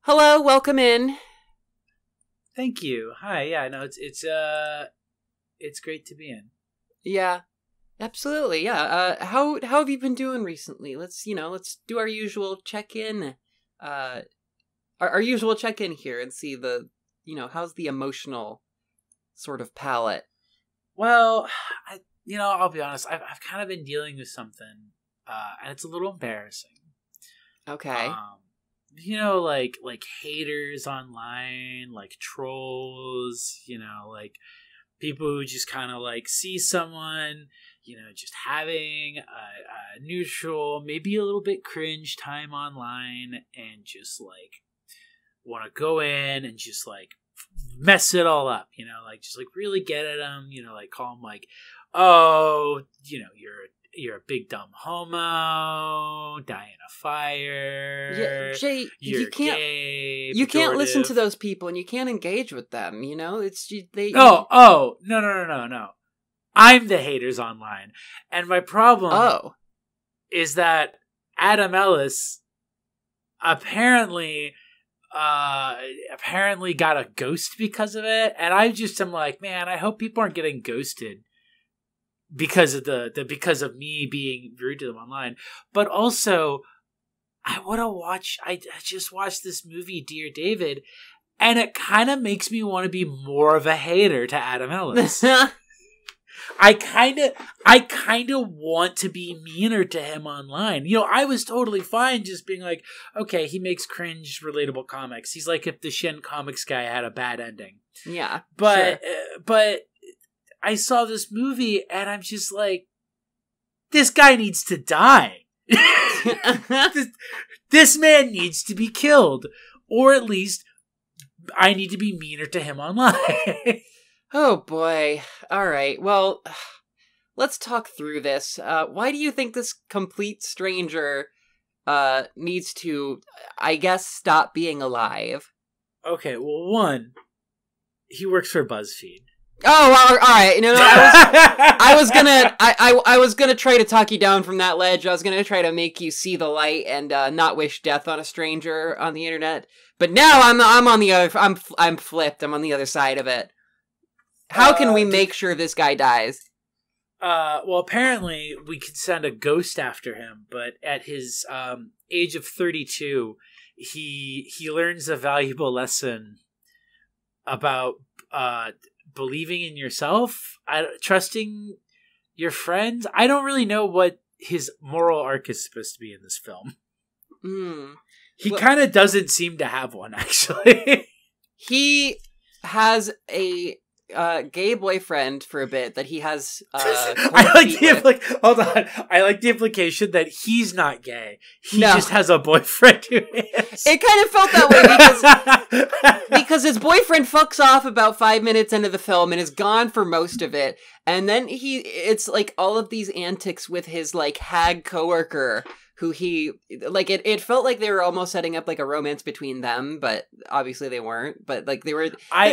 Hello, welcome in. Thank you. Hi. Yeah. No. It's great to be in. Yeah, absolutely. Yeah. How have you been doing recently? Let's do our usual check-in. Our usual check-in here and see how's the emotional sort of palette. Well, I'll be honest. I've kind of been dealing with something, and it's a little embarrassing. Okay. Like haters online, like trolls. Like people who just kind of like see someone, just having a neutral, maybe a little bit cringe time online, and just like want to go in and just like mess it all up, like just like really get at them, like call them like, oh, you're a big dumb homo, die in a fire. Yeah, Jay, you're you can't gay, you can't listen pejorative. to those people and you can't engage with them. They. Oh, no. I'm the haters online, and my problem Oh. is that Adam Ellis apparently got a ghost because of it, and I'm like, man, I hope people aren't getting ghosted because of because of me being rude to them online. But also, I just watched this movie, Dear David, and it kind of makes me want to be more of a hater to Adam Ellis. I kind of want to be meaner to him online. I was totally fine just being like, okay, he makes cringe, relatable comics. He's like if the Shin Comics guy had a bad ending. Yeah. But Sure. but I saw this movie and I'm just like, this guy needs to die. this man needs to be killed, or at least I need to be meaner to him online. Oh boy. All right. Well, let's talk through this. Why do you think this complete stranger needs to, I guess, stop being alive? Okay, well, one, he works for BuzzFeed. Oh, well, all right. No, I was gonna try to talk you down from that ledge. I was gonna try to make you see the light and not wish death on a stranger on the internet. But now I'm on the other. I'm flipped. I'm on the other side of it. How can we make sure this guy dies? Well, apparently we could send a ghost after him, but at his age of 32, he learns a valuable lesson about believing in yourself, trusting your friends. I don't really know what his moral arc is supposed to be in this film. He kind of doesn't seem to have one, actually. He has a gay boyfriend for a bit that he has. I like the implication that he's not gay. He just has a boyfriend who is. It kind of felt that way because his boyfriend fucks off about 5 minutes into the film and is gone for most of it, and then it's like all of these antics with his like hag coworker. Who it felt like they were almost setting up like a romance between them, but obviously they weren't. But like they're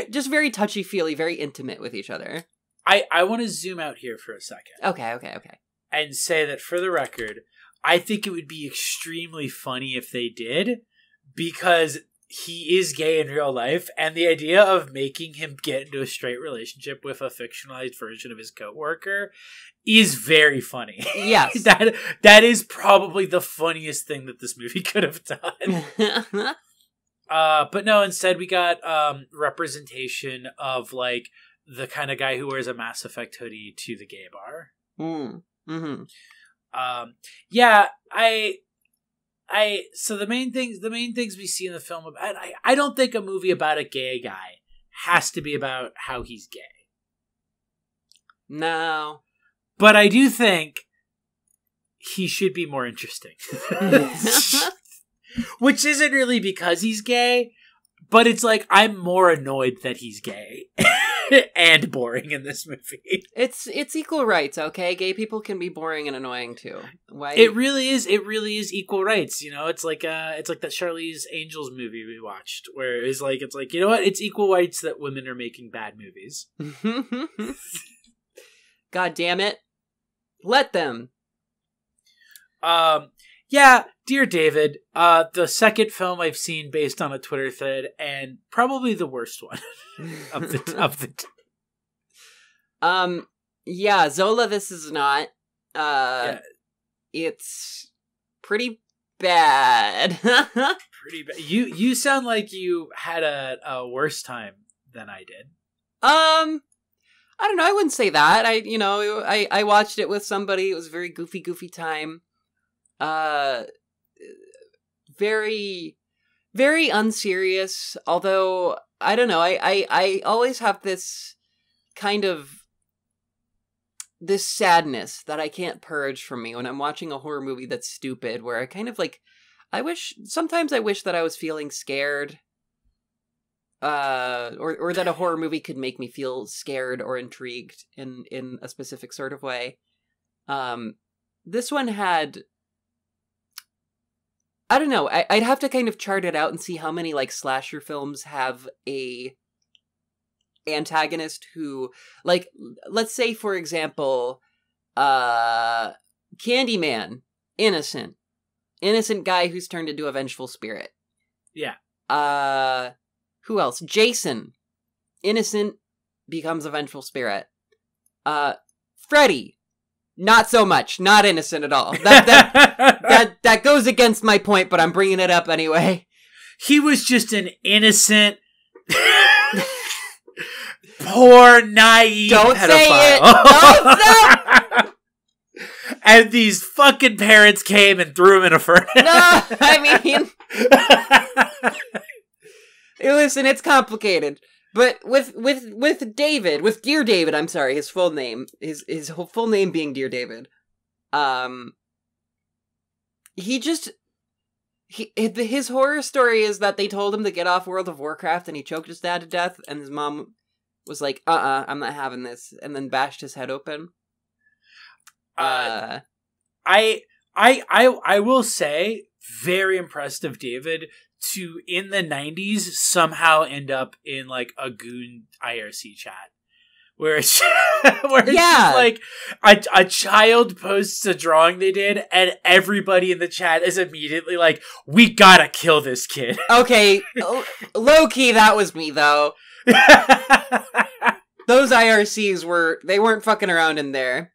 just very touchy-feely, very intimate with each other. I want to zoom out here for a second. Okay. And say that for the record, I think it would be extremely funny if they did, because he is gay in real life, and the idea of making him get into a straight relationship with a fictionalized version of his coworker is very funny. Yes. that is probably the funniest thing that this movie could have done. But no, instead we got representation of like the kind of guy who wears a Mass Effect hoodie to the gay bar. Mm-hmm. Yeah, so the main things we see in the film, I don't think a movie about a gay guy has to be about how he's gay. No. But I do think he should be more interesting. Which isn't really because he's gay, but it's like I'm more annoyed that he's gay and boring in this movie. It's equal rights, okay? Gay people can be boring and annoying too. Why? It really is equal rights. It's like that Charlie's Angels movie we watched, where it's like you know what? It's equal rights that women are making bad movies. God damn it. Let them. Yeah, Dear David, the second film I've seen based on a Twitter thread, and probably the worst one of the. Yeah, Zola, this is not. Yeah. It's pretty bad. Pretty bad. You sound like you had a worse time than I did. I don't know. I wouldn't say that. I watched it with somebody. It was a very goofy time. Very, very unserious. Although I don't know. I always have this kind of this sadness that I can't purge from me when I'm watching a horror movie that's stupid. Where I kind of like, sometimes I wish that I was feeling scared. Or that a horror movie could make me feel scared or intrigued in a specific sort of way. This one had, I don't know, I'd have to kind of chart it out and see how many, like, slasher films have a antagonist who, like, let's say, for example, Candyman, innocent guy who's turned into a vengeful spirit. Yeah. Who else? Jason, innocent, becomes a vengeful spirit. Freddy, not so much, not innocent at all. That goes against my point, but I'm bringing it up anyway. He was just an innocent, poor, naive Don't pedophile. say it. Don't say it. And these fucking parents came and threw him in a furnace. No, I mean, listen, it's complicated. But with David, with Dear David, I'm sorry, his full name, his full name being Dear David, his horror story is that they told him to get off World of Warcraft and he choked his dad to death, and his mom was like, I'm not having this, and then bashed his head open. I will say, very impressed of David to, in the 90s, somehow end up in, like, a goon IRC chat. Where it's, just like, a child posts a drawing they did, and everybody in the chat is immediately like, we gotta kill this kid. Okay, low-key, that was me, though. Those IRCs weren't fucking around in there.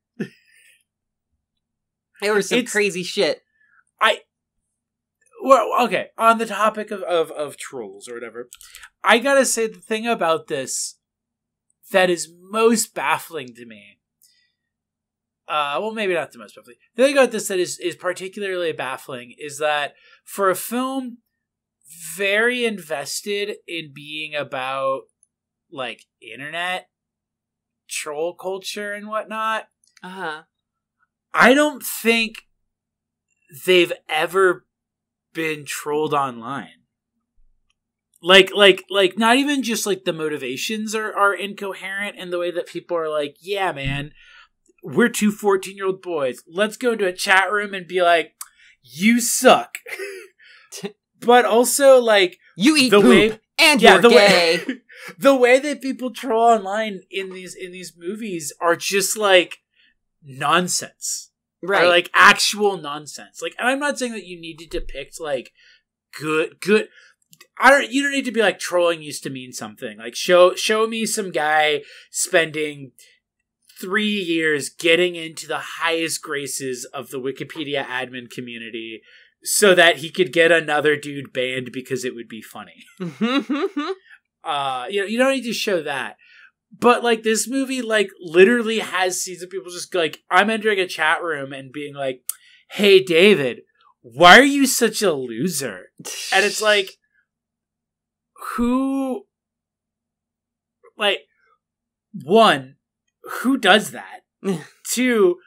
There was some crazy shit. Well, okay, on the topic of trolls or whatever, I gotta say the thing about this that is most baffling to me, well, maybe not the most baffling. The thing about this that is particularly baffling is that for a film very invested in being about, like, internet troll culture and whatnot, I don't think they've ever been trolled online. Like not even just, like, the motivations are incoherent in the way that people are like, yeah, man, we're two 14-year-old boys. Let's go into a chat room and be like, you suck. But also, like, you eat poop and you're gay. The way that people troll online in these movies are just, like, nonsense. Right. Or, like, actual nonsense. Like, and I'm not saying that you need to depict, like, good you don't need to be like, trolling used to mean something. Like, show me some guy spending 3 years getting into the highest graces of the Wikipedia admin community so that he could get another dude banned because it would be funny. You don't need to show that. But, like, this movie, like, literally has scenes of people just, like, I'm entering a chat room and being like, hey, David, why are you such a loser? And it's like, who, like, one, who does that? Two,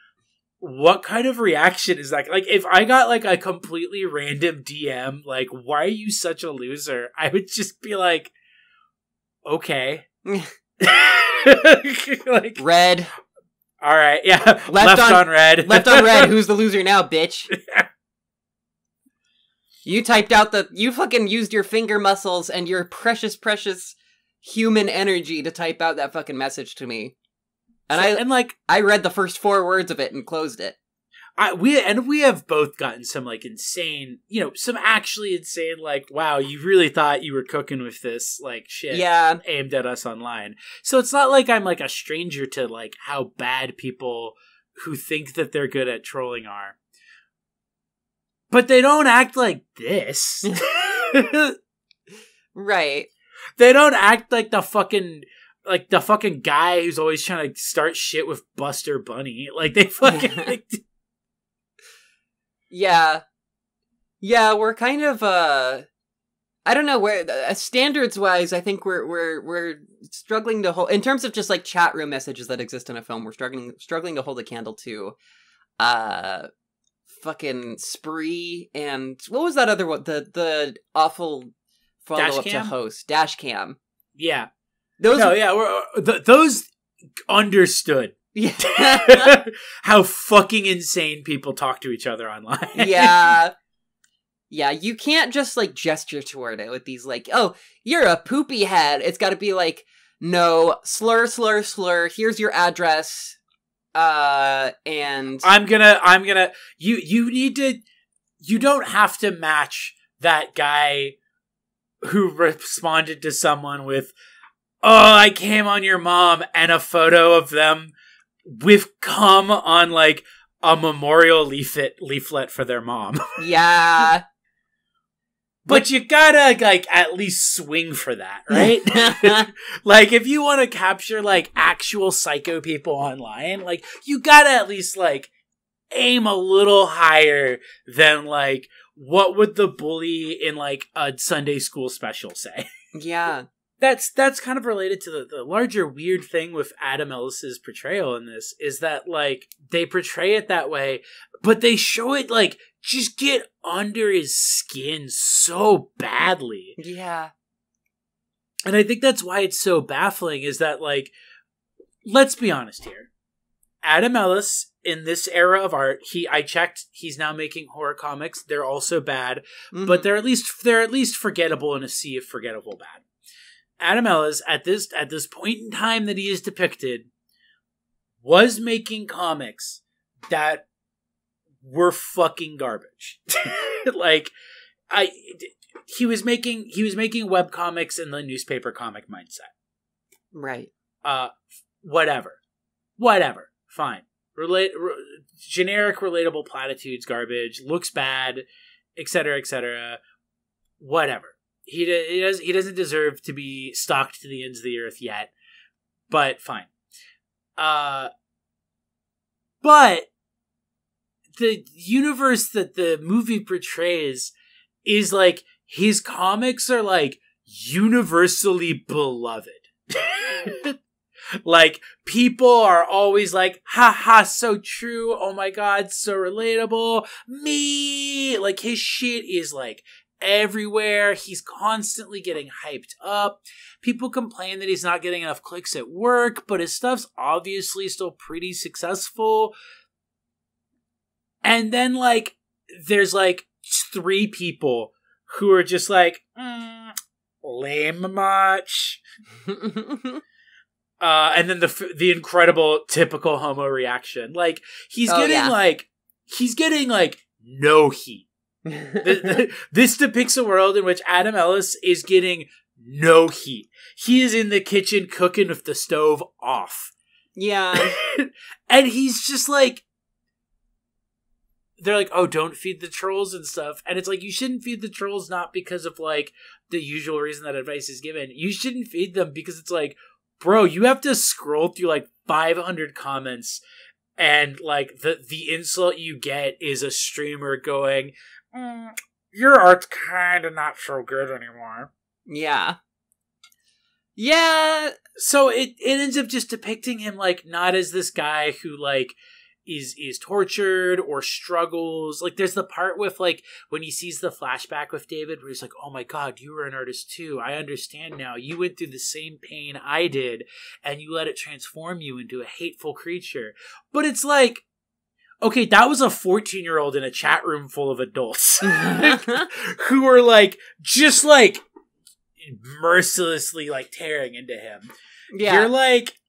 what kind of reaction is that? Like, if I got, like, a completely random DM, like, why are you such a loser? I would just be like, okay. Like, red. All right, yeah. Left on red. Left on red. Who's the loser now, bitch? You typed out you fucking used your finger muscles and your precious human energy to type out that fucking message to me. And I read the first 4 words of it and closed it. we have both gotten some like insane, some actually insane, like, wow, you really thought you were cooking with this like shit aimed at us online. So it's not like I'm like a stranger to like how bad people who think that they're good at trolling are. But they don't act like this. Right. They don't act like the fucking guy who's always trying to start shit with Buster Bunny. Like they fucking Yeah, we're kind of I don't know where standards wise. I think we're struggling to hold in terms of just like chat room messages that exist in a film. We're struggling to hold a candle to, fucking Spree and what was that other one? The awful follow up to Host Dashcam. Yeah, those understood. Yeah. How fucking insane people talk to each other online. Yeah, you can't just like gesture toward it with these like, oh, you're a poopy head. It's got to be like, no, slur, here's your address, and I'm gonna you don't have to match that guy who responded to someone with, oh, I came on your mom, and a photo of them with cum on like a memorial leaflet for their mom. Yeah. But you gotta like at least swing for that, right? Like if you want to capture like actual psycho people online, like you gotta at least like aim a little higher than like what would the bully in like a Sunday school special say? Yeah. That's kind of related to the larger weird thing with Adam Ellis's portrayal in this, is that like they portray it that way, but they show it like just get under his skin so badly. Yeah. And I think that's why it's so baffling, is that like, let's be honest here. Adam Ellis in this era of art, I checked, he's now making horror comics. They're also bad, but they're at least forgettable in a sea of forgettable bad. Adam Ellis, at this point in time that he is depicted, was making comics that were fucking garbage. Like, he was making web comics in the newspaper comic mindset. Right. Whatever. Fine. Generic relatable platitudes, garbage, looks bad, etc. Whatever. He doesn't deserve to be stalked to the ends of the earth yet, but fine. But the universe that the movie portrays is like, his comics are like universally beloved. Like, people are always like, haha, so true, oh my god, so relatable, me! Like, his shit is like everywhere. He's constantly getting hyped up. People complain that he's not getting enough clicks at work, but his stuff's obviously still pretty successful. And then, like, there's like 3 people who are just like, lame much. And then the incredible typical homo reaction. Like, he's getting no heat. This depicts a world in which Adam Ellis is getting no heat. He is in the kitchen cooking with the stove off. Yeah. And he's just like, they're like, oh, don't feed the trolls and stuff. And it's like, you shouldn't feed the trolls not because of like the usual reason that advice is given. You shouldn't feed them because it's like, bro, you have to scroll through like 500 comments, and like the insult you get is a streamer going, your art's kind of not so good anymore. Yeah. Yeah. So it ends up just depicting him like not as this guy who like is tortured or struggles. Like, there's the part with like when he sees the flashback with David where he's like, oh my god, you were an artist too, I understand now, you went through the same pain I did and you let it transform you into a hateful creature. But it's like, okay, that was a 14-year-old in a chat room full of adults who were like just like mercilessly like tearing into him. Yeah.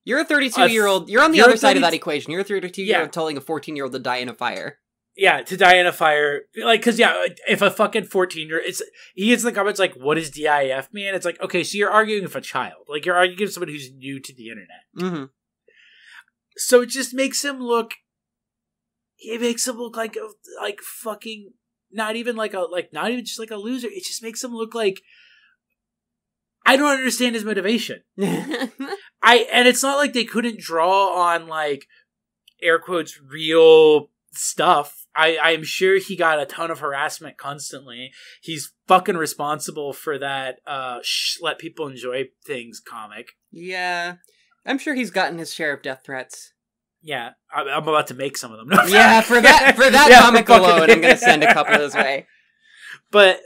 You're a 32-year-old. You're on the other side of that equation. You're a 32-year-old telling a 14-year-old to die in a fire. Yeah, to die in a fire. Like, because, yeah, if a fucking 14-year-old... He gets in the comments like, what does DIF mean? It's like, okay, so you're arguing with a child. Like, you're arguing with somebody who's new to the internet. Mm-hmm. So it just makes him look... It makes him look like fucking... Not even just like a loser. It just makes him look like... I don't understand his motivation. And it's not like they couldn't draw on, like, air quotes, real stuff. I am sure he got a ton of harassment constantly. He's fucking responsible for that let people enjoy things comic. Yeah. I'm sure he's gotten his share of death threats. Yeah, I'm about to make some of them. No, yeah, for that yeah, comic alone, I'm going to send a couple his way. But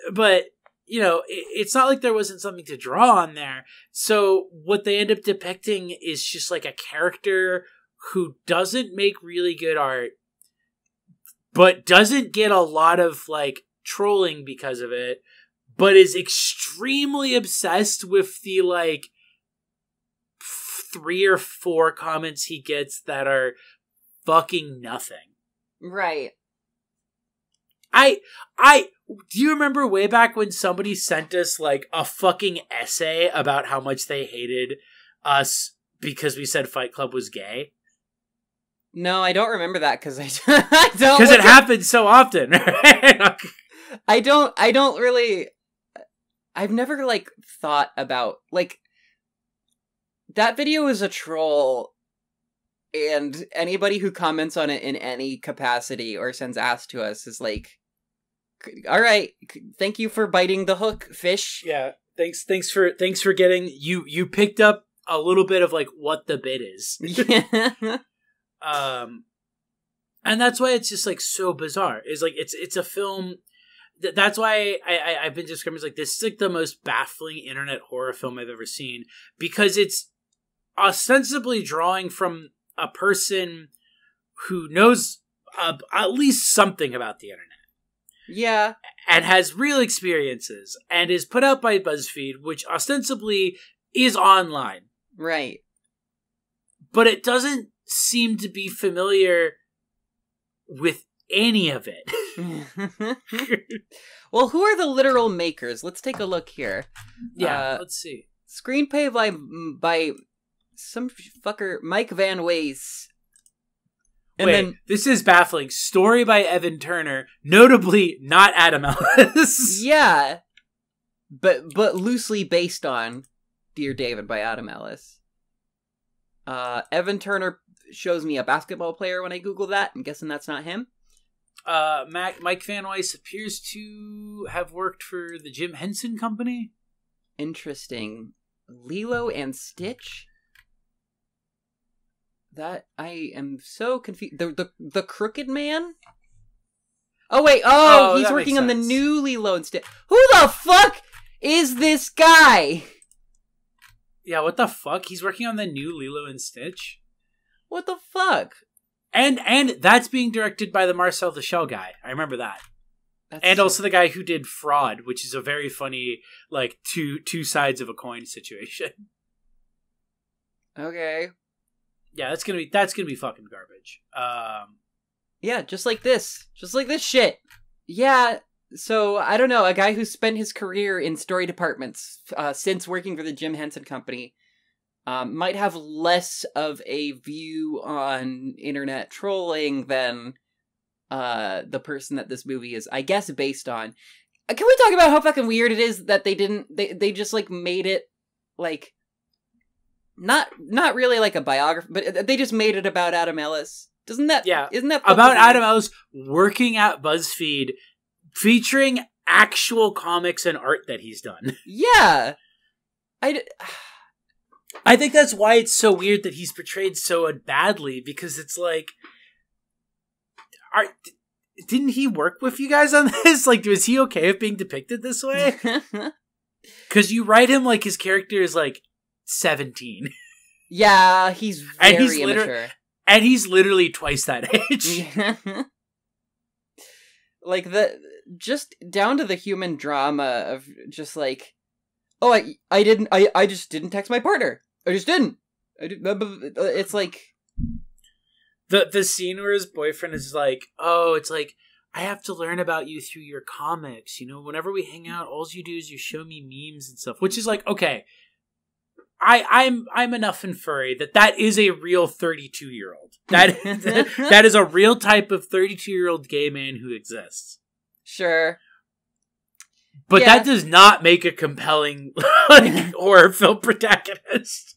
you know, it's not like there wasn't something to draw on there. So what they end up depicting is just like a character who doesn't make really good art, but doesn't get a lot of, like, trolling because of it, but is extremely obsessed with the, like, 3 or 4 comments he gets that are fucking nothing. Right. Do you remember way back when somebody sent us, like, a fucking essay about how much they hated us because we said Fight Club was gay? No, I don't remember that because I don't. Because it happens so often. I don't really. I've never, like, thought about, like, that video is a troll, and anybody who comments on it in any capacity or sends ass to us is like, all right, thank you for biting the hook, fish. Yeah, thanks for getting you picked up a little bit of, like, what the bit is. Yeah. And that's why it's just, like, so bizarre. It's like it's a film. That's why I've been describing it as, like, this is, like, the most baffling internet horror film I've ever seen, because it's ostensibly drawing from a person who knows at least something about the internet. Yeah. And has real experiences, and is put out by BuzzFeed, which ostensibly is online. Right. But it doesn't seem to be familiar with any of it. Well, who are the literal makers? Let's take a look here. Yeah, let's see. Screenplay by some fucker, Mike Van Wees. And then, this is baffling. Story by Evan Turner, notably not Adam Ellis. Yeah, but loosely based on Dear David by Adam Ellis. Evan Turner shows me a basketball player when I Google that. I'm guessing that's not him. Mike Van Wees appears to have worked for the Jim Henson Company. Interesting. Lilo and Stitch? That I am so confused. The Crooked Man? Oh wait, he's working on the new Lilo and Stitch. Who the fuck is this guy? Yeah, what the fuck? He's working on the new Lilo and Stitch? What the fuck? And that's being directed by the Marcel the Shell guy. I remember that. And also the guy who did Fraud, which is a very funny, like, two sides of a coin situation. Okay. Yeah, that's gonna be fucking garbage. Yeah, just like this shit. Yeah, so I don't know, a guy who spent his career in story departments since working for the Jim Henson Company might have less of a view on internet trolling than the person that this movie is, I guess, based on. Can we talk about how fucking weird it is that they just, like, made it, like, not really like a biography, but they just made it about Adam Ellis. Isn't that about Adam Ellis working at BuzzFeed, featuring actual comics and art that he's done? Yeah. I think that's why it's so weird that he's portrayed so badly, because it's like, didn't he work with you guys on this? Like, was he okay with being depicted this way? Because you write him like his character is, like, 17. Yeah, he's very immature. And he's literally twice that age. Like, just down to the human drama of just, like, oh, I just didn't text my partner. I just didn't. It's like... The scene where his boyfriend is like, oh, it's like, I have to learn about you through your comics. You know, whenever we hang out, all you do is you show me memes and stuff, which is like, okay, I'm enough and furry that is a real 32-year-old. That is a real type of 32-year-old gay man who exists. Sure. But that does not make a compelling like, horror film protagonist.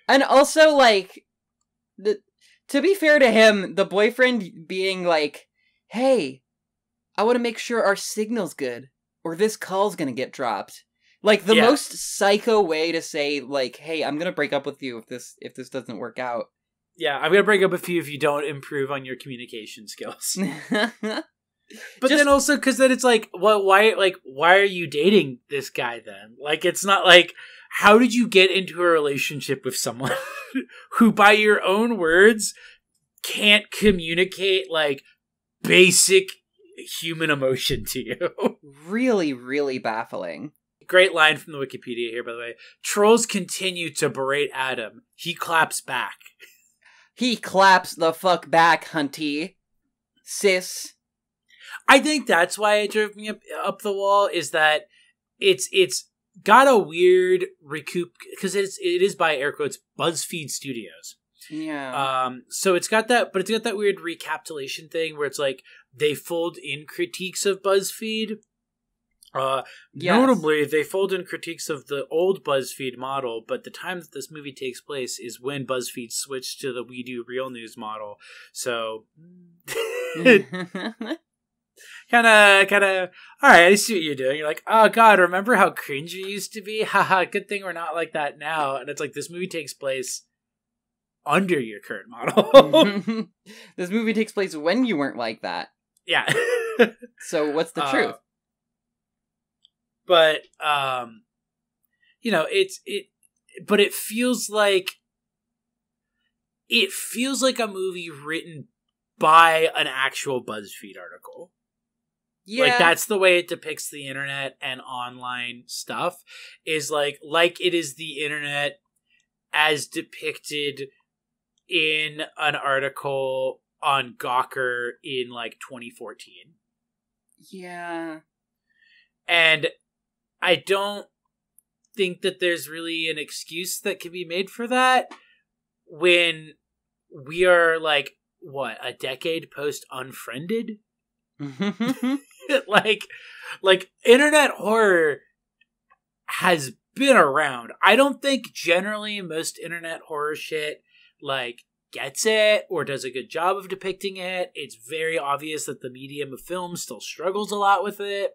And also, like, to be fair to him, the boyfriend being like, hey, I want to make sure our signal's good, or this call's gonna get dropped. Like, the most psycho way to say, like, hey, I'm gonna break up with you if this doesn't work out. Yeah, I'm gonna break up with you if you don't improve on your communication skills. But then also, because then it's like, well, why are you dating this guy then? Like, it's not like, how did you get into a relationship with someone who, by your own words, can't communicate, like, basic human emotion to you? Really, really baffling. Great line from the Wikipedia here, by the way. Trolls continue to berate Adam. He claps back. He claps the fuck back, hunty. Sis. I think that's why it drove me up the wall, is that it's got a weird recoup, because it is by air quotes BuzzFeed Studios. Yeah. So it's got that, but it's got that weird recapitulation thing where it's like they fold in critiques of BuzzFeed. Notably, they fold in critiques of the old BuzzFeed model, but the time that this movie takes place is when BuzzFeed switched to the We Do Real News model. So, kind of. All right, I see what you're doing. You're like, oh god, remember how cringe you used to be? Haha, good thing we're not like that now. And it's like, this movie takes place under your current model. This movie takes place when you weren't like that. Yeah. So what's the truth? But you know, but it feels like a movie written by an actual BuzzFeed article. Yeah. Like, that's the way it depicts the internet and online stuff, is like it is the internet as depicted in an article on Gawker in like 2014. Yeah. And I don't think that there's really an excuse that can be made for that when we are like, what, a decade post Unfriended? like internet horror has been around. I don't think generally most internet horror shit like gets it or does a good job of depicting it. It's very obvious that the medium of film still struggles a lot with it.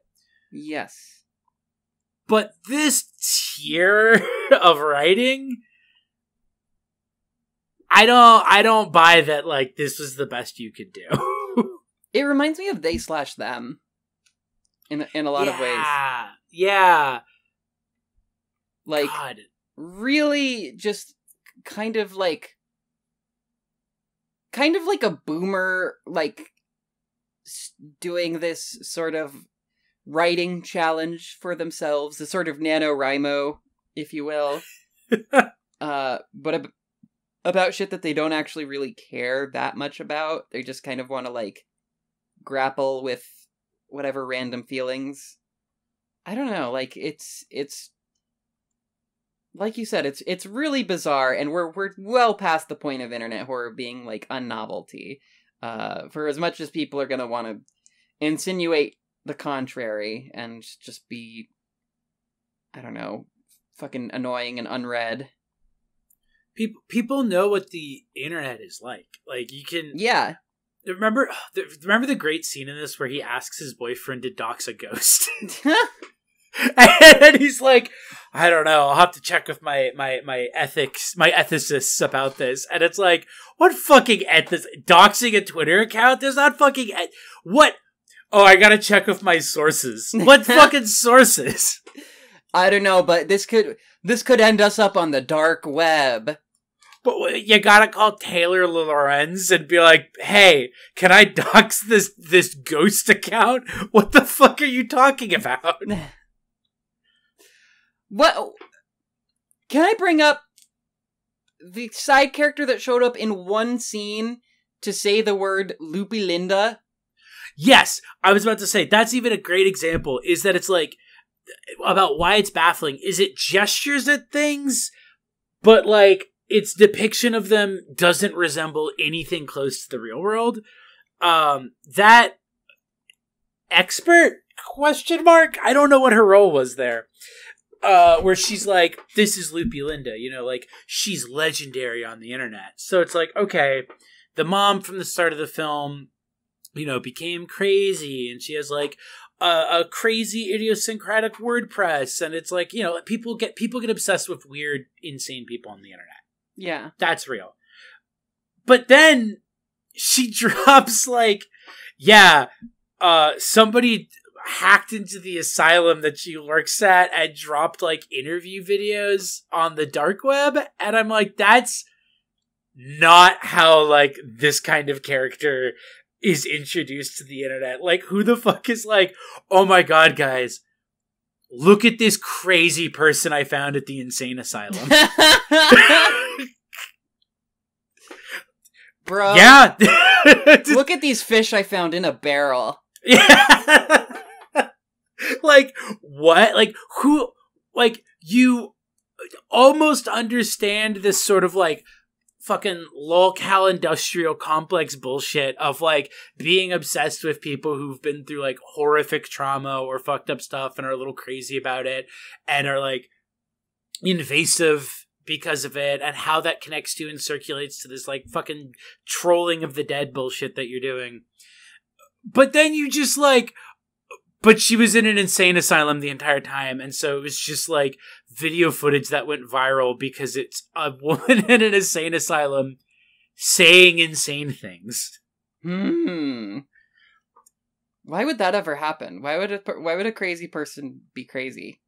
Yes. But this tier of writing, I don't buy that, like, this was the best you could do. It reminds me of They/Them in a lot of ways. Yeah. Like, God. Really just kind of like a boomer, like, doing this sort of writing challenge for themselves, a sort of NaNoWriMo, if you will. But about shit that they don't actually really care that much about. They just kind of want to, like, grapple with whatever random feelings. I don't know, like, it's like you said, it's really bizarre, and we're well past the point of internet horror being, like, a novelty. For as much as people are gonna want to insinuate the contrary and just be, I don't know, fucking annoying and unread. People know what the internet is like. Like, you can... Yeah. Remember the great scene in this where he asks his boyfriend to dox a ghost? And he's like, I don't know, I'll have to check with my ethicists about this. And it's like, what fucking doxing a Twitter account? There's not fucking... What? Oh, I gotta check with my sources. What fucking sources? I don't know, but this could end us up on the dark web. But you gotta call Taylor Lorenz and be like, hey, can I dox this ghost account? What the fuck are you talking about? What? Can I bring up the side character that showed up in one scene to say the word Loopy Linda? Yes, I was about to say, that's even a great example, is that it's like, about why it's baffling, is it gestures at things, but like, its depiction of them doesn't resemble anything close to the real world. That expert, question mark? I don't know what her role was there. Where she's like, this is Loopy Linda, you know, like, she's legendary on the internet. So it's like, okay, the mom from the start of the film, you know, became crazy, and she has like a crazy idiosyncratic WordPress, and it's like, you know, people get obsessed with weird, insane people on the internet. Yeah. That's real. But then she drops like, yeah, somebody hacked into the asylum that she works at and dropped like interview videos on the dark web. And I'm like, that's not how like this kind of character is introduced to the internet. Like, who the fuck is like, oh my god, guys, look at this crazy person I found at the insane asylum. Bro. Yeah. Look at these fish I found in a barrel. Yeah. Like, what? Like, who? Like, you almost understand this sort of like fucking lolcow industrial complex bullshit of like being obsessed with people who've been through like horrific trauma or fucked up stuff and are a little crazy about it and are like invasive because of it, and how that connects to and circulates to this like fucking trolling of the dead bullshit that you're doing. But then you just like, but she was in an insane asylum the entire time, and so it was just like video footage that went viral because it's a woman in an insane asylum saying insane things. Why would that ever happen? Why would a crazy person be crazy?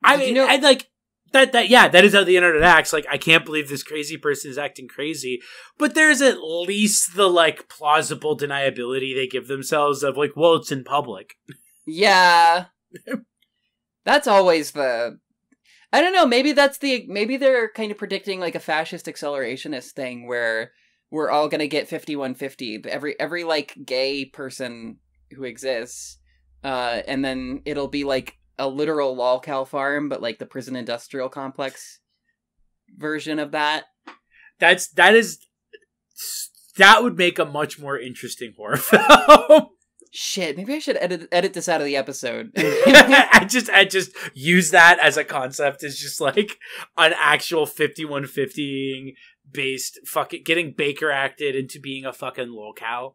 I mean, I like that. Yeah, that is how the internet acts. Like, I can't believe this crazy person is acting crazy, but there's at least the like plausible deniability they give themselves of like, well, it's in public. Yeah, that's always the. I don't know. Maybe they're kind of predicting like a fascist accelerationist thing where we're all gonna get 5150. Every like gay person who exists, and then it'll be like a literal lolcow farm, but like the prison industrial complex version of that. That would make a much more interesting horror film. Shit, maybe I should edit this out of the episode. I just use that as a concept. It's just like an actual 5150 based fucking getting Baker acted into being a fucking lolcow.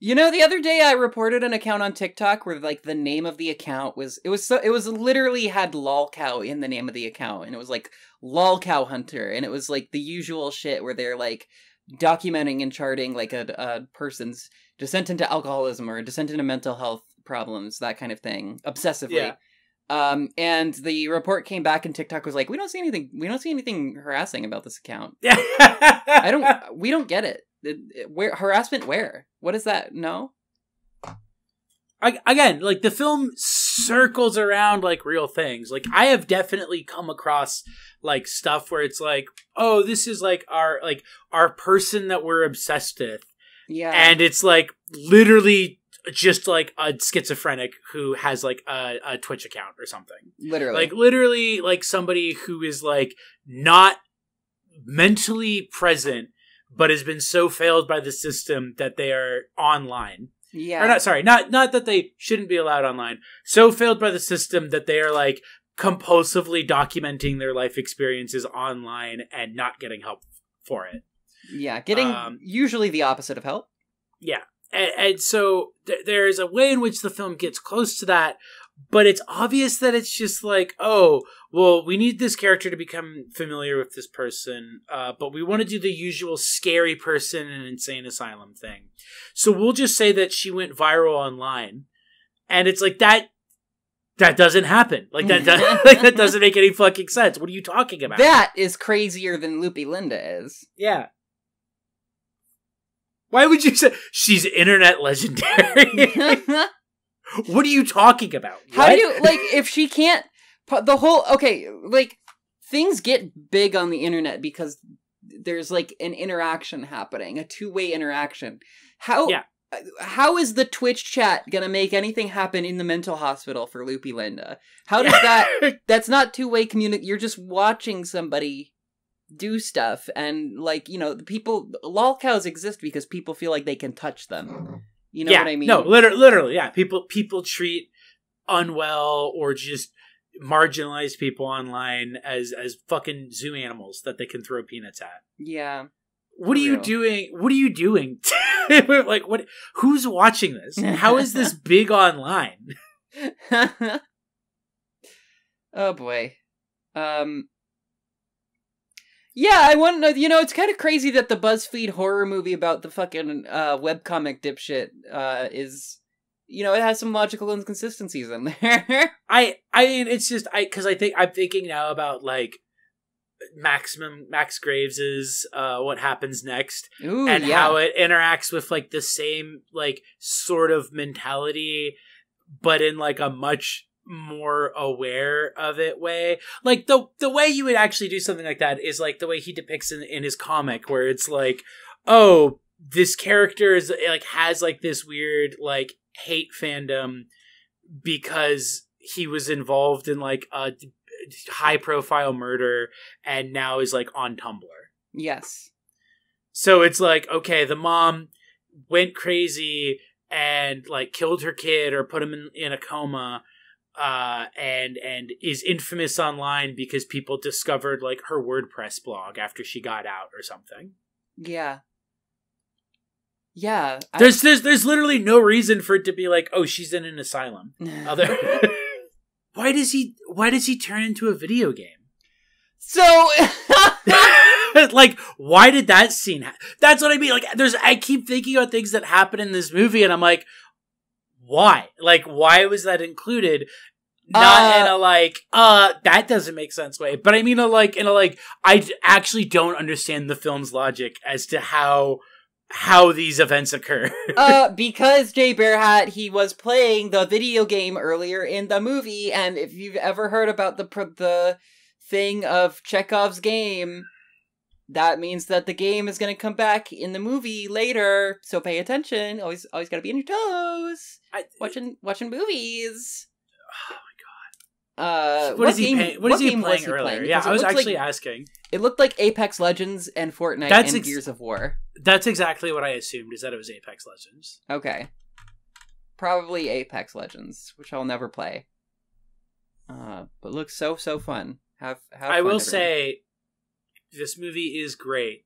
You know, the other day I reported an account on TikTok where like the name of the account was literally had lolcow in the name of the account, and it was like lolcow hunter, and it was like the usual shit where they're like documenting and charting like a person's descent into alcoholism or a descent into mental health problems, that kind of thing, obsessively. Yeah. And the report came back and TikTok was like, we don't see anything harassing about this account. We don't get it. Where harassment? Where? What is that? No. Again, like the film circles around like real things. Like I have definitely come across like stuff where it's like, oh, this is like our person that we're obsessed with. Yeah. And it's like literally just like a schizophrenic who has like a Twitch account or something. Literally like somebody who is like not mentally present, but has been so failed by the system that they are online. Yeah. Or not that they shouldn't be allowed online. So failed by the system that they are like compulsively documenting their life experiences online and not getting help for it. Yeah, getting usually the opposite of help. Yeah. And so there's a way in which the film gets close to that, but it's obvious that it's just like, oh, well, we need this character to become familiar with this person, but we want to do the usual scary person in an insane asylum thing. So we'll just say that she went viral online, and it's like that doesn't happen. Like that doesn't make any fucking sense. What are you talking about? That is crazier than Loopy Linda is. Yeah. Why would you say she's internet legendary? What are you talking about? How do you, like, if she can't, things get big on the internet because there's, like, an interaction happening, a two-way interaction. How is the Twitch chat gonna make anything happen in the mental hospital for Loopy Linda? How does that... That's not two-way communication. You're just watching somebody do stuff, and, like, you know, the people... Lolcows exist because people feel like they can touch them. You know what I mean? No, literally, yeah. People treat unwell or just marginalized people online as fucking zoo animals that they can throw peanuts at. Yeah. What are you doing? What are you doing? Like, what? Who's watching this? How is this big online? Oh boy. Yeah, I want to know, you know, it's kind of crazy that the BuzzFeed horror movie about the fucking webcomic dipshit is, you know, it has some logical inconsistencies in there. I mean, it's just, because I'm thinking now about, like, Max Graves's What Happens Next. Ooh, and yeah. how it interacts with, like, the same, like, sort of mentality, but in, like, a much more aware of it way. Like, the way you would actually do something like that is, like, the way he depicts in his comic, where it's like, oh, this character is, like, has, like, this weird, like, hate fandom because he was involved in, like, a high profile murder and now is, like, on Tumblr. Yes. So it's like, okay, the mom went crazy and, like, killed her kid or put him in a coma, and is infamous online because people discovered, like, her WordPress blog after she got out or something. Yeah. Yeah. There's literally no reason for it to be like, oh, she's in an asylum. Why does he turn into a video game? So like, why did that scene that's what I mean. Like, I keep thinking about things that happen in this movie and I'm like, why? Like, why was that included? Not in a, like, that doesn't make sense way. But I mean, in a, I actually don't understand the film's logic as to how these events occur. Because Jay Bearhat, he was playing the video game earlier in the movie, and if you've ever heard about the thing of Chekhov's game, that means that the game is going to come back in the movie later, so pay attention. Always gotta be on your toes. Watching movies. Oh my god. What is he playing earlier? Yeah, I was actually asking. It looked like Apex Legends and Fortnite and Gears of War. That's exactly what I assumed, is that it was Apex Legends. Okay. Probably Apex Legends, which I'll never play. But looks so fun. Have fun, I will everyone. say, this movie is great.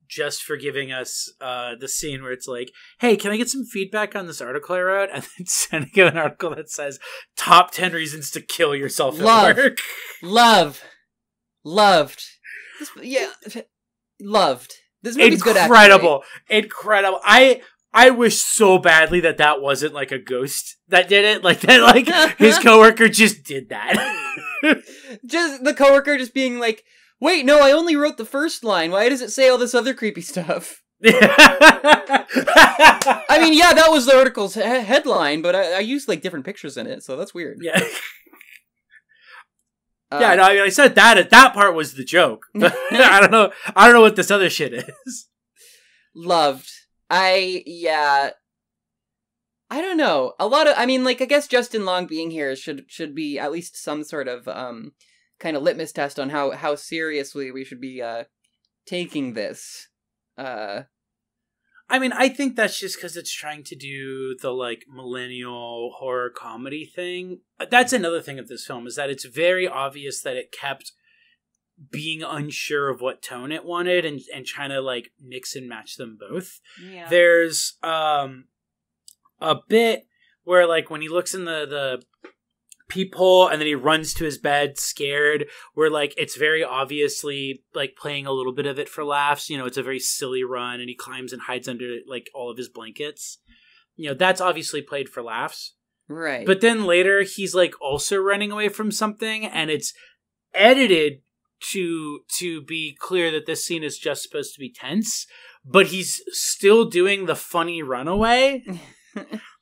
Just for giving us the scene where it's like, hey, can I get some feedback on this article I wrote? And then sending you an article that says, top 10 reasons to kill yourself at work. Loved. Loved. This movie's good, Incredible. I wish so badly that wasn't, like, a ghost that did it. Like, that, like, his coworker just did that. Just the coworker just being like, wait, no, I only wrote the first line. Why does it say all this other creepy stuff? I mean, yeah, that was the article's headline, but I used, like, different pictures in it, so that's weird. Yeah. Yeah, no, I mean, I said that part was the joke. But I don't know what this other shit is. Loved. I don't know. I guess Justin Long being here should be at least some sort of, kind of litmus test on how seriously we should be taking this. I mean, I think that's just because it's trying to do the, like, millennial horror comedy thing. That's another thing of this film, is that it's very obvious that it kept being unsure of what tone it wanted and trying to, like, mix and match them both. Yeah. There's a bit where, like, when he looks in the peephole and then he runs to his bed scared, where, like, it's very obviously, like, playing a little bit of it for laughs. You know, it's a very silly run and he climbs and hides under, like, all of his blankets. You know, that's obviously played for laughs. Right. But then later he's, like, also running away from something and it's edited to be clear that this scene is just supposed to be tense, but he's still doing the funny runaway.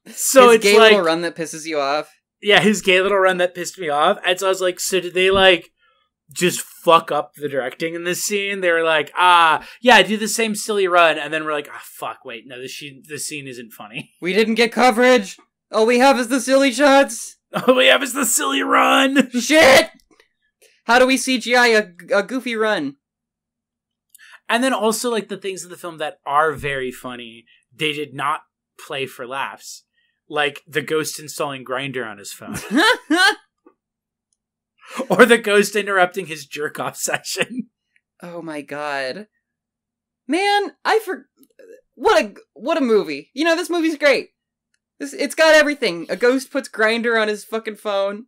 So his it's gay like, little run that pisses you off. yeah, his gay little run that pissed me off. And so I was like, so did they, like, just fuck up the directing in this scene. They were like, yeah, do the same silly run. And then we're like, fuck, wait, no, this scene isn't funny. We didn't get coverage. All we have is the silly shots. All we have is the silly run. Shit! How do we CGI a goofy run? And then also, like, the things in the film that are very funny, they did not play for laughs. Like, the ghost installing Grindr on his phone. Or the ghost interrupting his jerk-off session. Oh my god. Man, what a movie. You know, this movie's great. It's got everything. A ghost puts Grindr on his fucking phone.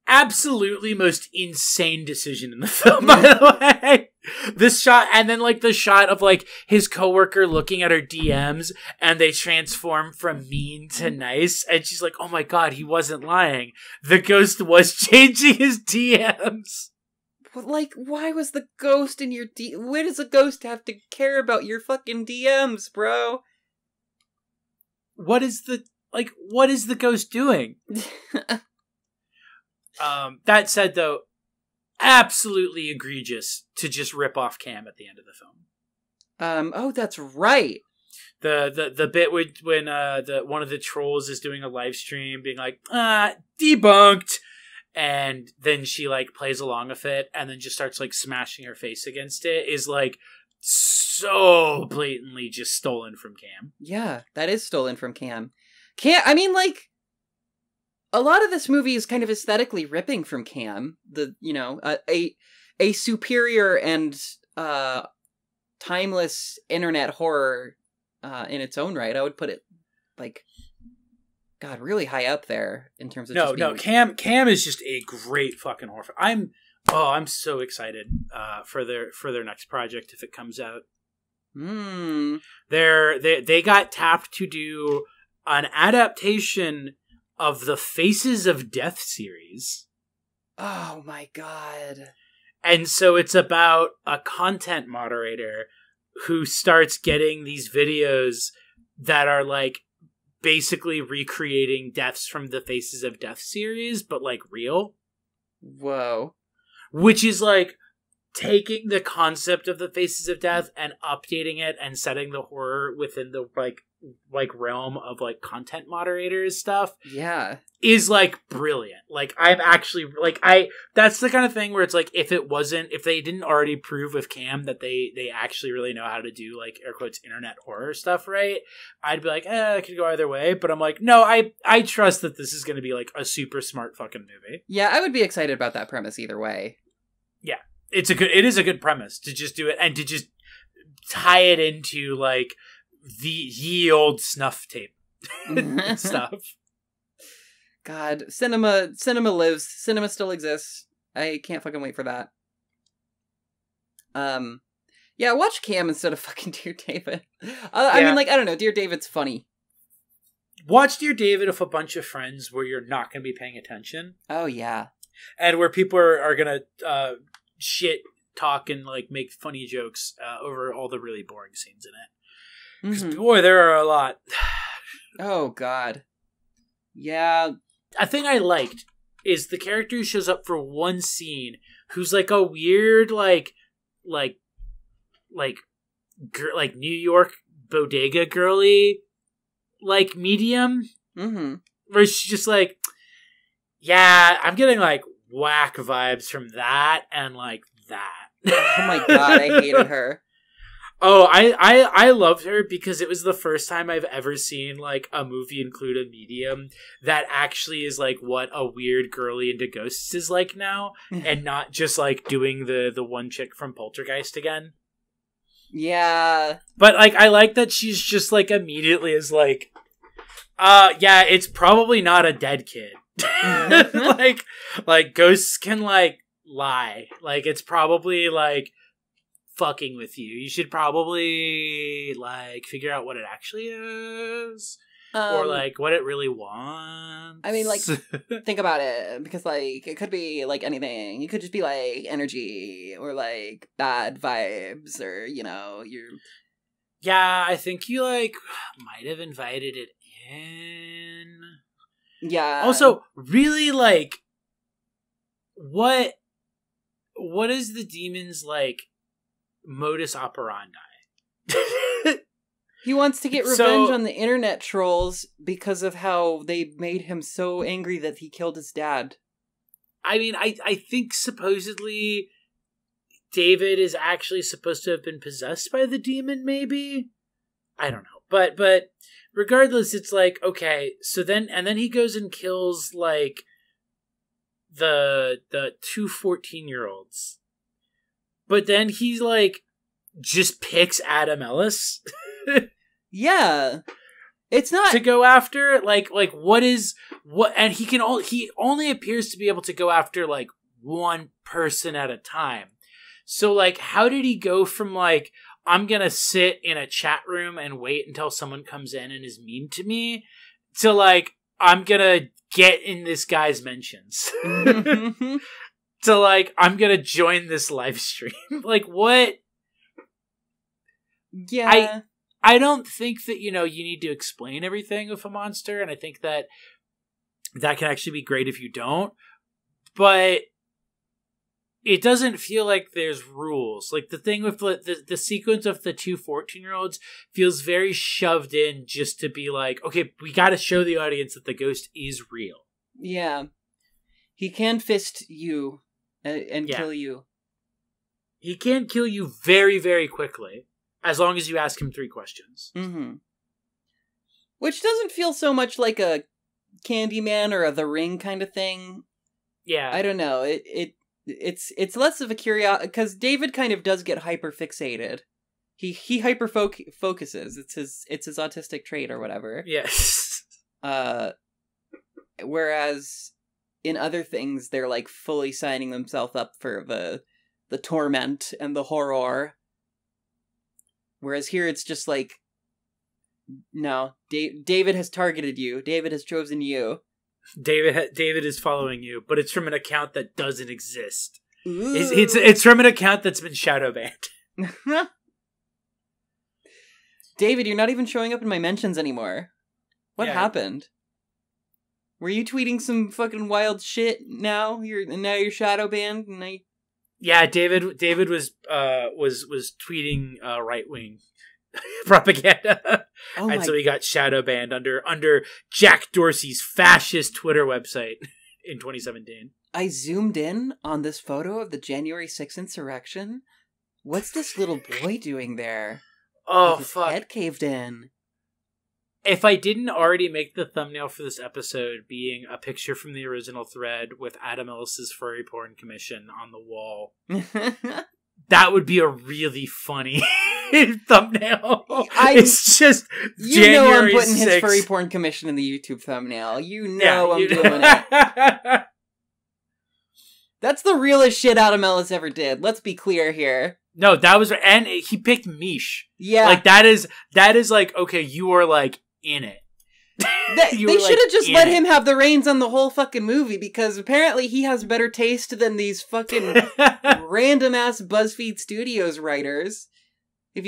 Absolutely most insane decision in the film, by the way. This shot, and then like the shot of like his coworker looking at her DMs, and they transform from mean to nice, and she's like, oh my god, he wasn't lying. The ghost was changing his DMs. But like, why was the ghost in your where does a ghost have to care about your fucking DMs, bro? What is the ghost doing? That said, though, absolutely egregious to just rip off Cam at the end of the film. Oh, that's right. The bit when one of the trolls is doing a live stream, being like, debunked, and then she like plays along with it, and then just starts like smashing her face against it, is like so blatantly just stolen from Cam. Yeah, that is stolen from Cam. I mean, like, a lot of this movie is kind of aesthetically ripping from Cam. A superior and timeless internet horror in its own right. I would put it like, God, really high up there in terms of Cam is just a great fucking horror film. I'm so excited for their next project if it comes out. They got tapped to do an adaptation of the Faces of Death series. Oh my god. And so it's about a content moderator who starts getting these videos that are like basically recreating deaths from the Faces of Death series, but like real. Whoa. Which is like taking the concept of the Faces of Death and updating it and setting the horror within the like realm of like content moderators stuff. Yeah. Is like brilliant. Like I'm actually like that's the kind of thing where it's like if they didn't already prove with Cam that they actually really know how to do like air quotes internet horror stuff right, I'd be like, it could go either way. But I'm like, no, I trust that this is gonna be like a super smart fucking movie. Yeah, I would be excited about that premise either way. Yeah. It is a good premise to just do it and to just tie it into like the ye old snuff tape stuff. God, cinema lives. Cinema still exists. I can't fucking wait for that. Yeah, watch Cam instead of fucking Dear David. I mean, like, I don't know. Dear David's funny. Watch Dear David with a bunch of friends where you're not going to be paying attention. Oh, yeah. And where people are going to shit talk and like make funny jokes over all the really boring scenes in it. Because, boy, there are a lot. Oh, God. Yeah. A thing I liked is the character who shows up for one scene who's like a weird, like New York bodega girly, like medium. Mm-hmm. Where she's just like, yeah, I'm getting like whack vibes from that and like that. Oh my God, I hated her. Oh, I loved her because it was the first time I've ever seen like a movie include a medium that actually is like what a weird girly into ghosts is like now, and not just like doing the one chick from Poltergeist again. Yeah. But like I like that she's just like immediately is like, yeah, it's probably not a dead kid. like ghosts can like lie. Like it's probably like fucking with you. You should probably like figure out what it actually is, or like what it really wants. I mean, like, think about it, because like it could be like anything. It could just be like energy or like bad vibes, or you're. Yeah, I think you like might have invited it in. Yeah. Also, really like what what is the demon's like modus operandi? He wants to get revenge on the internet trolls because of how they made him so angry that he killed his dad. I mean, I think supposedly David is actually supposed to have been possessed by the demon, maybe? I don't know. But regardless, it's like, okay, so then he goes and kills like the two 14-year-olds. But then he's like just picks Adam Ellis. Yeah. It's not to go after like what and he only appears to be able to go after like one person at a time. So like how did he go from like I'm going to sit in a chat room and wait until someone comes in and is mean to me to like I'm going to get in this guy's mentions. To like I'm going to join this live stream. Like what? Yeah. I don't think that, you need to explain everything with a monster, and I think that can actually be great if you don't, but it doesn't feel like there's rules. Like, the thing with the sequence of the two 14-year-olds feels very shoved in just to be like, okay, we gotta show the audience that the ghost is real. Yeah. He can fist you and kill you. He can kill you very, very quickly. As long as you ask him 3 questions. Mm-hmm. Which doesn't feel so much like a Candyman or a The Ring kind of thing. Yeah. I don't know. It's less of a curiosity, because David kind of does get hyper fixated. He hyper focuses. It's his autistic trait or whatever. Yes. Whereas in other things, they're like fully signing themselves up for the torment and the horror. Whereas here it's just like, no, David has targeted you. David has chosen you. David is following you, but it's from an account that doesn't exist. It's from an account that's been shadow banned. David, you're not even showing up in my mentions anymore. What happened? Were you tweeting some fucking wild shit now? You're shadow banned and Yeah, David was tweeting right-wing propaganda. And so he got shadow banned under Jack Dorsey's fascist Twitter website in 2017. I zoomed in on this photo of the January 6th insurrection. What's this little boy doing there? Oh, his fuck. head caved in. If I didn't already make the thumbnail for this episode being a picture from the original thread with Adam Ellis's furry porn commission on the wall, that would be a really funny thumbnail. It's just January I'm putting 6th. his furry porn commission in the YouTube thumbnail. I'm doing it. That's the realest shit Adam Ellis ever did. Let's be clear here. No, that was, and he picked Mish. Yeah, like that is like, okay, you are like in it. They should have just let him have the reins on the whole fucking movie, because apparently he has better taste than these fucking random ass BuzzFeed Studios writers. If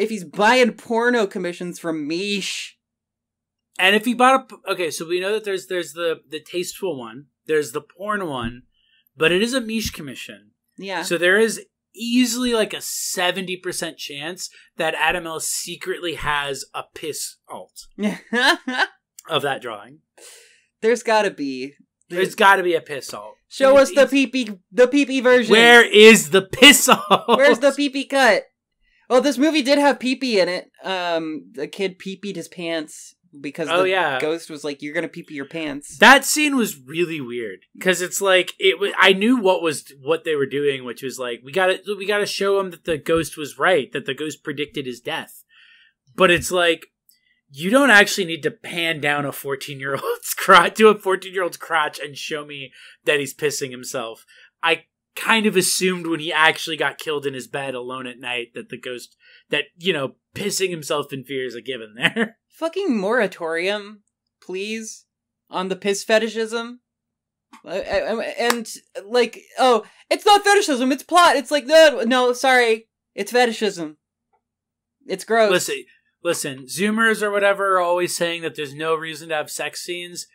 he's buying porno commissions from Mish. And if he bought okay, so we know that there's the tasteful one, there's the porn one, but it is a Mish commission. Yeah. So there is easily like a 70% chance that Adam Ellis secretly has a piss alt of that drawing. There's gotta be. There's gotta be a piss alt. Show us the pee-pee version. Where is the piss alt? Where's the pee-pee cut? Well, this movie did have pee-pee in it. The kid pee-peed his pants because the ghost was like, "You're gonna pee-pee your pants." That scene was really weird because it's like I knew what they were doing, which was like we gotta show him that the ghost was right, that the ghost predicted his death. But it's like you don't actually need to pan down a 14-year-old's crotch to a 14-year-old's crotch and show me that he's pissing himself. I kind of assumed when he actually got killed in his bed alone at night that the ghost, that, pissing himself in fear is a given there. Fucking moratorium, please, on the piss fetishism. And, like, oh, it's not fetishism, it's plot. It's like, no, sorry, it's fetishism. It's gross. Listen, Zoomers or whatever are always saying that there's no reason to have sex scenes.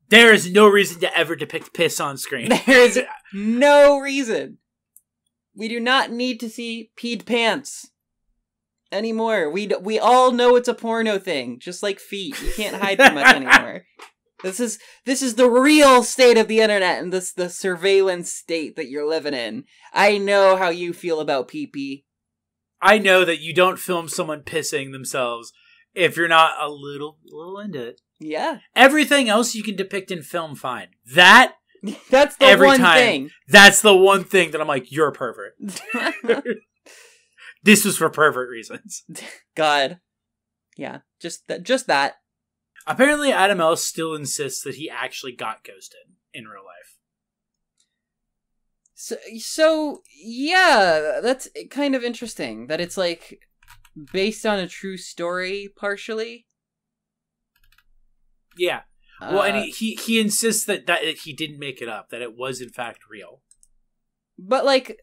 There is no reason to ever depict piss on screen. There's no reason. We do not need to see peed pants anymore. We all know it's a porno thing, just like feet. You can't hide too much anymore. This is the real state of the internet and the surveillance state that you're living in. I know how you feel about pee-pee. I know that you don't film someone pissing themselves if you're not a little into it. Yeah. Everything else you can depict in film, fine. That's the every one time, thing. That's the one thing that I'm like, you're a pervert. This was for pervert reasons. God. Yeah, just that. Apparently, Adam Ellis still insists that he actually got ghosted in real life. So yeah, that's kind of interesting that it's like based on a true story partially. Yeah. Well, and he insists that he didn't make it up, that it was in fact real. But like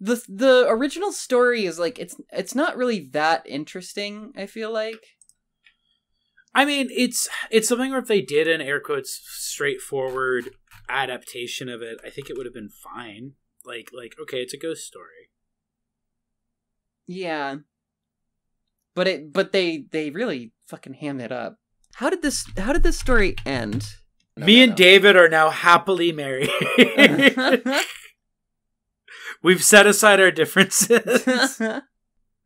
the original story is like it's not really that interesting, I feel like. I mean, it's something where if they did an air quotes straightforward adaptation of it, I think it would have been fine. Like okay, it's a ghost story. Yeah. But they really fucking hammed it up. How did this story end? Me and David are now happily married. We've set aside our differences.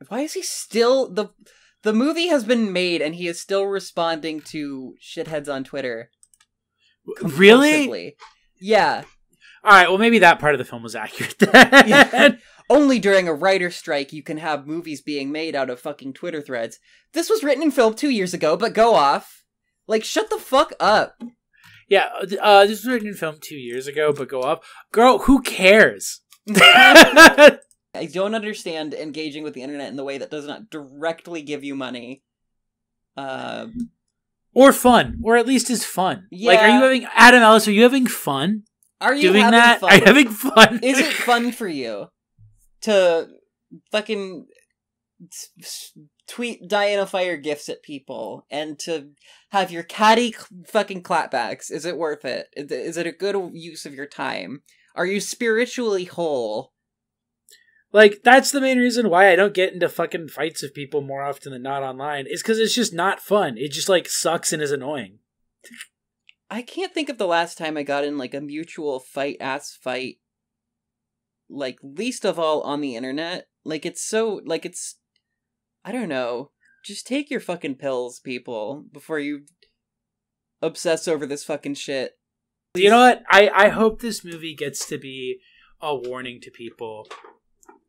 Why is he still the movie has been made and he is still responding to shitheads on Twitter? Really? Yeah. All right, well maybe that part of the film was accurate then. Yeah. Only during a writer's strike you can have movies being made out of fucking Twitter threads. This was written and filmed 2 years ago, but go off. Like, shut the fuck up. Yeah, this was written and filmed 2 years ago, but go off. Girl, who cares? I don't understand engaging with the internet in the way that does not directly give you money. Or fun. Or at least is fun. Yeah. Like, Adam Ellis, are you having fun? Are you doing having that? fun? Are you having fun? Is it fun for you to fucking tweet Diana Fire gifts at people and to have your catty fucking clapbacks? Is it worth it? Is it a good use of your time? Are you spiritually whole? Like, that's the main reason why I don't get into fucking fights with people more often than not online, is because it's just not fun. It just, like, sucks and is annoying. I can't think of the last time I got in, like, a mutual fight-ass fight. Like, least of all on the internet. Like, it's so, like, it's... I don't know. Just take your fucking pills, people, before you obsess over this fucking shit. You know what? I hope this movie gets to be a warning to people.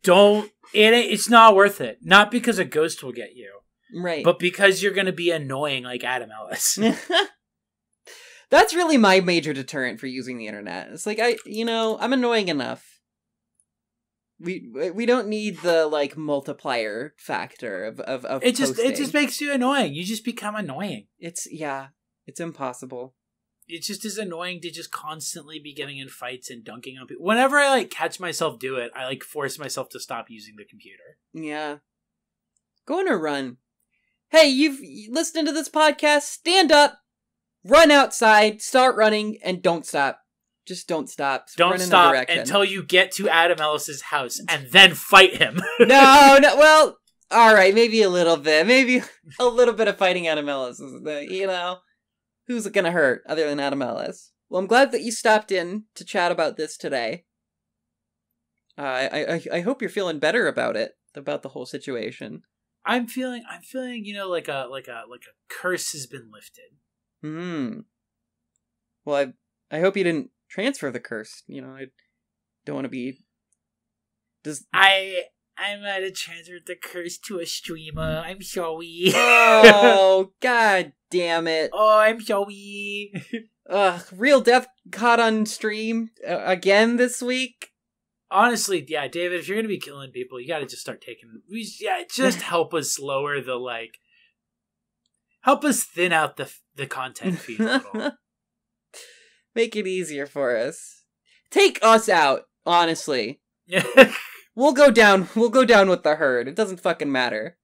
It's not worth it. Not because a ghost will get you. Right. But because you're going to be annoying like Adam Ellis. That's really my major deterrent for using the internet. It's like, I'm annoying enough. We don't need the, like, multiplier factor of it posting. just makes you annoying. You just become annoying. It's impossible. It just is annoying to just constantly be getting in fights and dunking on people. Whenever I, like, catch myself do it, I, like, force myself to stop using the computer. Yeah. Go on a run. Hey, you've listened to this podcast, stand up, run outside, start running, and don't stop. Just don't stop. Don't stop until you get to Adam Ellis's house, and then fight him. No, well, alright, maybe a little bit. Maybe a little bit of fighting Adam Ellis. Who's it gonna hurt other than Adam Ellis? Well, I'm glad that you stopped in to chat about this today. I hope you're feeling better about it, about the whole situation. I'm feeling, like a curse has been lifted. Well, I hope you didn't transfer the curse. I don't want to be. I might have transferred the curse to a streamer. I'm sorry. Oh, god damn it. Oh, I'm sorry. Real death caught on stream again this week. Honestly, yeah, David, if you're going to be killing people, you got to just start taking... just help us lower help us thin out the content feed a little. Make it easier for us. Take us out, honestly. We'll go down with the herd. It doesn't fucking matter.